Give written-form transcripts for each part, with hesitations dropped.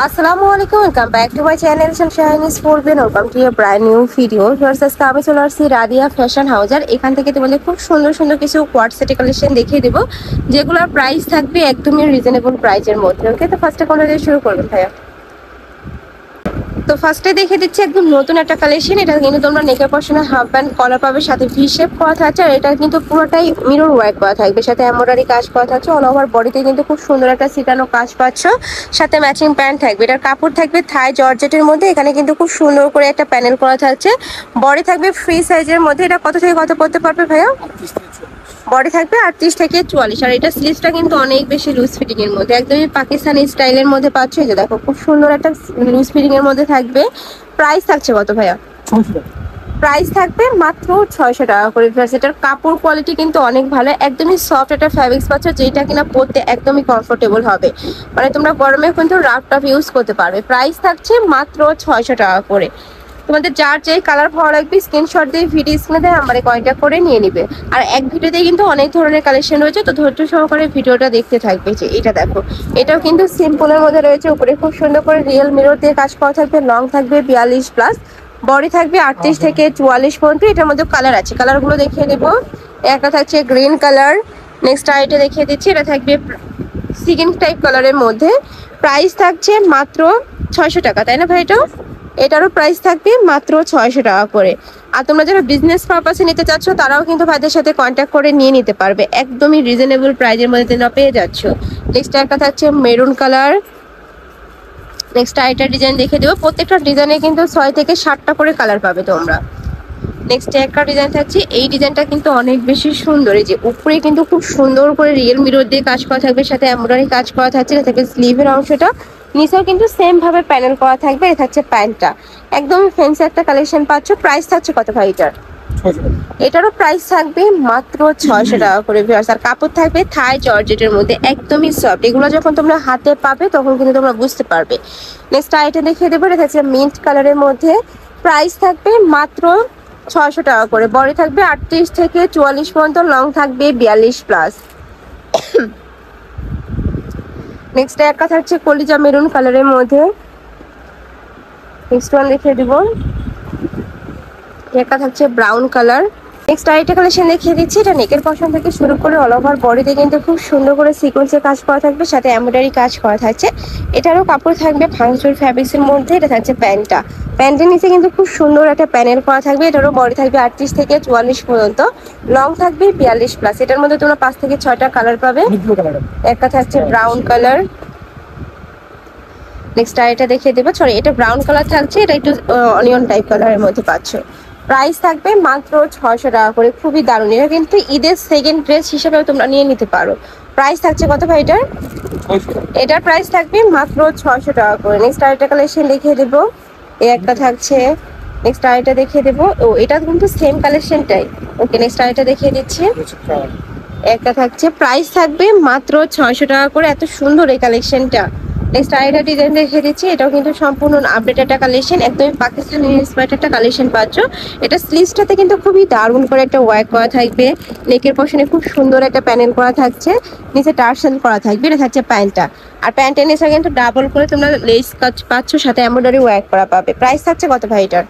আসসালামু আলাইকুম, welcome back to my channel শাহিনী স্পোর্টবেন। Welcome to a brand new video. আজকে আমি চলে আসছি রাদিয়া ফ্যাশন হাউস। আর এখান থেকে তোমাদের খুব সুন্দর সুন্দর কিছু কোয়ার্ট সেটি কালেকশন দেখিয়ে দেবো, যেগুলোর প্রাইস থাকবে একদমই রিজনেবল প্রাইসের মধ্যে। ওকে, তো ফার্স্টে কোনটা দিয়ে শুরু করবেন ভাইয়া? তো ফার্স্টে দেখে দিচ্ছি একদম নতুন একটা কালেকশন। এটা কিন্তু তোমরা নেকের পশনে হাফ ব্যান্ড কলার পাবে, সাথে ভি শেপ করা থাকছে। আর এটা কিন্তু পুরোটাই মিরর ওয়ার্ক করা থাকবে, সাথে এমব্রয়ডারি কাজ করা থাকছে। অল ওভার বডিতে কিন্তু খুব সুন্দর একটা সিটানো কাজ পাচ্ছ, সাথে ম্যাচিং প্যান্ট থাকবে। এটার কাপড় থাকবে থাই জর্জেটের মধ্যে। এখানে কিন্তু খুব সুন্দর করে একটা প্যানেল করা থাকছে। বডি থাকবে ফ্রি সাইজের মধ্যে। এটা কত থেকে কত পড়তে পারবে ভাইয়া? বডি থাকবে 38 থেকে 44। আর এটা স্লিভসটা কিন্তু অনেক বেশি লুজ ফিটিং এর মধ্যে, একদমই পাকিস্তানি স্টাইলের মধ্যে পাচ্ছ। এই যে দেখো, খুব সুন্দর একটা লুজ ফিটিং এর মধ্যে থাকবে। প্রাইস থাকছে কত ভাইয়া? প্রাইস থাকবে মাত্র 600 টাকা করে। এটার কাপড় কোয়ালিটি কিন্তু অনেক ভালো, একদমই সফট একটা ফ্যাব্রিক্স পাচ্ছ, যেটা কিনা পরতে একদমই কমফোর্টেবল হবে। মানে তোমরা গরমে কিন্তু রাফ টাফ ইউজ করতে পারবে। প্রাইস থাকছে মাত্র 600 টাকা করে। তোমাদের যার যেই কালার ভালো লাগবে স্ক্রিনশট দিয়ে ভিডিও স্ক্রিনে দেয় আমারে কন্ট্যাক্ট করে নিয়ে নিবে। আর এক ভিডিওতে কিন্তু অনেক ধরনের কালেকশন রয়েছে, তো ধৈর্য সহকারে ভিডিওটা দেখতে থাকবে। যে এটা দেখো, এটাও কিন্তু সিম্পলের মধ্যে রয়েছে। উপরে খুব সুন্দর করে রিয়েল মিরর দিয়ে কাজ করা থাকবে। লং থাকবে 42+, বডি থাকবে 38 থেকে 44 পর্যন্ত। এটার মধ্যে কালার আছে, কালারগুলো দেখিয়ে দেবো। একটা থাকছে গ্রিন কালার, নেক্সট আইটা দেখিয়ে দিচ্ছি। এটা থাকবে সিগিন টাইপ কালারের মধ্যে। প্রাইস থাকছে মাত্র 600 টাকা, তাই না ভাই? এটারও প্রাইস থাকবে মাত্র 600 টাকা করে। আর তোমরা যারা বিজনেস পারপাসে নিতে চাচ্ছ তারাও কিন্তু ভাইদের সাথে কন্ট্যাক্ট করে নিয়ে নিতে পারবে, একদমই রিজনেবল প্রাইজের মধ্যে তোমরা পেয়ে যাচ্ছ। নেক্সট একটা থাকছে মেরুন কালার। নেক্সট আরেকটা ডিজাইন দেখে দেবো। প্রত্যেকটা ডিজাইনে কিন্তু 6 থেকে 7টা করে কালার পাবে তোমরা। নেক্সট একটা ডিজাইন থাকছে, এই ডিজাইনটা কিন্তু অনেক বেশি সুন্দর। এই যে উপরে কিন্তু খুব সুন্দর করে রিয়েল মিরর দিয়ে কাজ করা থাকবে, সাথে এমব্রয়ডারি কাজ করা থাকছে। এটা থাকবে স্লিভের অংশটা, নিচেও কিন্তু সেম ভাবে প্যানেল করা থাকবে। এটা থাকছে প্যান্টটা, একদমই ফ্যান্সি একটা কালেকশন পাচ্ছ। প্রাইস থাকছে কত ভাই এটার? এটারও প্রাইস থাকবে মাত্র 600 টাকা করে। আর কাপড় থাকবে থাই জর্জেটের মধ্যে, একদমই সফট। এগুলো যখন তোমরা হাতে পাবে তখন কিন্তু তোমরা বুঝতে পারবে। নেক্সট আইটেম দেখিয়ে দেবো। এটা থাকছে মিন্ট কালারের মধ্যে। প্রাইস থাকবে মাত্র 600 টাকা করে। বডি থাকবে 38 থেকে 44 পর্যন্ত, লং থাকবে 42+। নেক্সট একটা থাকছে কলিজা মেরুন কালারের মধ্যে। নেক্সট ওয়ান দেখিয়ে দিব। একটা থাকছে ব্রাউন কালার। নেক্সট আরেকটা কালেকশন দেখিয়ে দিচ্ছি। এটা নেকের পশন থেকে শুরু করে অল ওভার বডিতে কিন্তু খুব সুন্দর করে সিকোয়েন্সের কাজ করা থাকবে, সাথে এমব্রয়ডারি কাজ করা থাকছে। এটারও কাপড় থাকবে ভাঙচুর ফ্যাব্রিক্সের মধ্যে। এটা থাকছে প্যান্টটা, প্যান্টের নিচে কিন্তু খুব সুন্দর একটা প্যানেল করা থাকবে। এটারও বডি থাকবে 38 থেকে 44 পর্যন্ত, লং থাকবে 42+। এটার মধ্যে তোমরা 5 থেকে 6টা কালার পাবে। একটা থাকছে ব্রাউন কালার। নেক্সট আরেকটা দেখিয়ে দেবো। সরি, এটা ব্রাউন কালার থাকছে, এটা একটু অনিয়ন টাইপ কালারের মধ্যে পাচ্ছ। প্রাইস থাকবে মাত্র 600 টাকা করে। খুবই দারুণ, এটা কিন্তু ঈদের সেকেন্ড ড্রেস হিসেবেও তোমরা নিয়ে নিতে পারো। প্রাইস থাকছে কত ভাই এটার? এটার প্রাইস থাকবে মাত্র 600 টাকা করে। নেক্সট আরেকটা কালেকশন দেখিয়ে দেবো। এই একটা থাকছে। নেক্সট আরেকটা দেখিয়ে দেবো। ও, এটা কিন্তু সেম কালেকশনটাই। ওকে, নেক্সট আরেকটা দেখিয়ে দিচ্ছি। একটা থাকছে, প্রাইস থাকবে মাত্র 600 টাকা করে। এত সুন্দর এই কালেকশনটা। নেক্সট আরেকটা ডিজাইন দেখিয়ে দিচ্ছি। এটাও কিন্তু সম্পূর্ণ আপডেট একটা কালেকশন, একদমই পাকিস্তানি ইন্সপায়ার্ড একটা কালেকশন পাচ্ছ। এটা স্লিভসটাতে কিন্তু খুবই দারুণ করে একটা ওয়ার্ক করা থাকবে। নেকের পশনে খুব সুন্দর একটা প্যানেল করা থাকছে, নিচে টার্সেল করা থাকবে। এটা থাকছে প্যান্টটা। আর প্যান্টের নিচে কিন্তু ডাবল করে তোমরা লেস কাজ পাচ্ছ, সাথে এমব্রয়ডারি ওয়ার্ক করা পাবে। প্রাইস থাকছে কত ভাই এটার?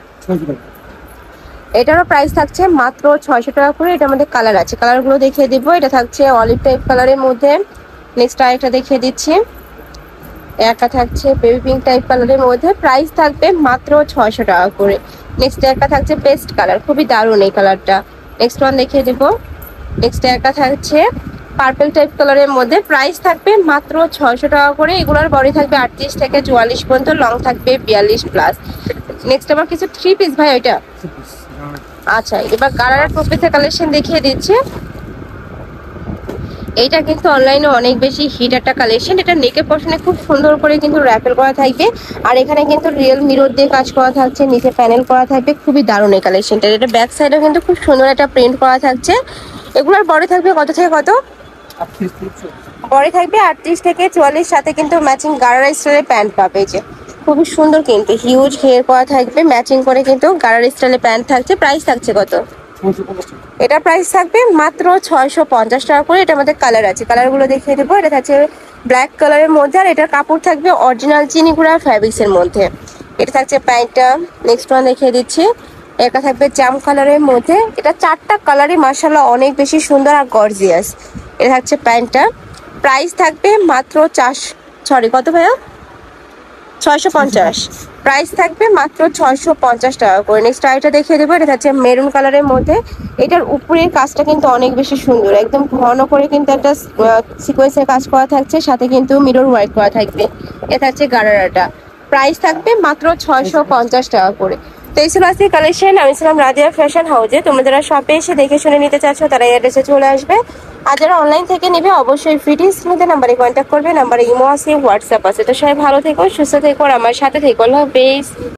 এটারও প্রাইস থাকছে মাত্র 600 টাকা করে। এটার মধ্যে কালার আছে, কালারগুলো দেখিয়ে দিব। এটা থাকছে অলিভ টাইপ কালারের মধ্যে। নেক্সট আরেকটা দেখিয়ে দিচ্ছি। একটা থাকছে বেবি পিঙ্ক টাইপ কালারের মধ্যে। প্রাইস থাকবে মাত্র 600 টাকা করে। নেক্সট একটা থাকছে পেস্ট কালার, খুবই দারুণ এই কালারটা। নেক্সট ওয়ান দেখিয়ে দিব। নেক্সট একটা থাকছে পার্পল টাইপ কালারের মধ্যে। প্রাইস থাকবে মাত্র 600 টাকা করে। এগুলোর বডি থাকবে 38 থেকে 44 পর্যন্ত, লং থাকবে 42+। নেক্সট আবার কিছু 3 পিস ভাই ওইটা। আচ্ছা, এবার গারারা টু পিসের কালেকশন দেখিয়ে দিচ্ছি। এইটা কিন্তু অনলাইনে অনেক বেশি হিট একটা কালেকশন। এটা নেকের পশনে খুব সুন্দর করে কিন্তু র্যাপেল করা থাকবে। আর এখানে কিন্তু রিয়েল মিরর দিয়ে কাজ করা থাকছে, নিচে প্যানেল করা থাকবে। খুবই দারুণ এই কালেকশনটা। এটা ব্যাক সাইডেও কিন্তু খুব সুন্দর একটা প্রিন্ট করা থাকছে। এগুলোর বডি থাকবে কত থেকে কত? বডি থাকবে 38 থেকে 44, সাথে কিন্তু ম্যাচিং গারারা স্টাইলের প্যান্ট পাবে। যে খুবই সুন্দর, কিন্তু হিউজ হেয়ার করা থাকবে, ম্যাচিং করে কিন্তু গারারা স্টাইলের প্যান্ট থাকছে। প্রাইস থাকছে কত? এটা প্রাইস থাকবে মাত্র 650 টাকা করে। এটার মধ্যে কালার আছে, কালারগুলো দেখিয়ে দেবো। এটা থাকছে ব্ল্যাক কালারের মধ্যে, আর এটার কাপড় থাকবে অরিজিনাল চিনিগুড়া ফ্যাব্রিক্স এর মধ্যে। এটা থাকছে প্যান্টটা। নেক্সট ওয়ান দেখিয়ে দিচ্ছি, এটা থাকবে জাম কালারের মধ্যে। এটা 4টা কালারই মাশাআল্লাহ অনেক বেশি সুন্দর আর গর্জিয়াস। এটা থাকছে প্যান্টটা। প্রাইস থাকবে মাত্র কত ভাইয়া, 650। প্রাইস থাকবে মাত্র 650 টাকা করে। নেক্সট আইটা দেখিয়ে দেবো, এটা হচ্ছে মেরুন কালারের মধ্যে। এটার উপরের কাজটা কিন্তু অনেক বেশি সুন্দর, একদম ঘন করে কিন্তু একটা সিকোয়েন্সের কাজ করা থাকছে, সাথে কিন্তু মিরর ওয়ার্ক করা থাকবে। এটা হচ্ছে গারারাটা। প্রাইস থাকবে মাত্র 650 টাকা করে। তো এই ছিল আজকে কালেকশন। আমি ছিলাম রাজিয়া ফ্যাশন হাউজে। তোমরা যারা শপে এসে দেখে শুনে নিতে চাচ্ছ তারা এই অ্যাড্রেসে চলে আসবে। আর যারা অনলাইন থেকে নেবে অবশ্যই ফিটিং স্ক্রিনে নাম্বারে কন্ট্যাক্ট করবে। নাম্বারে ইমো আছে, হোয়াটসঅ্যাপ আছে। তো সবাই ভালো থেকো, সুস্থ থেকো, আর আমার সাথে থেকো। আল্লাহ হাফেজ।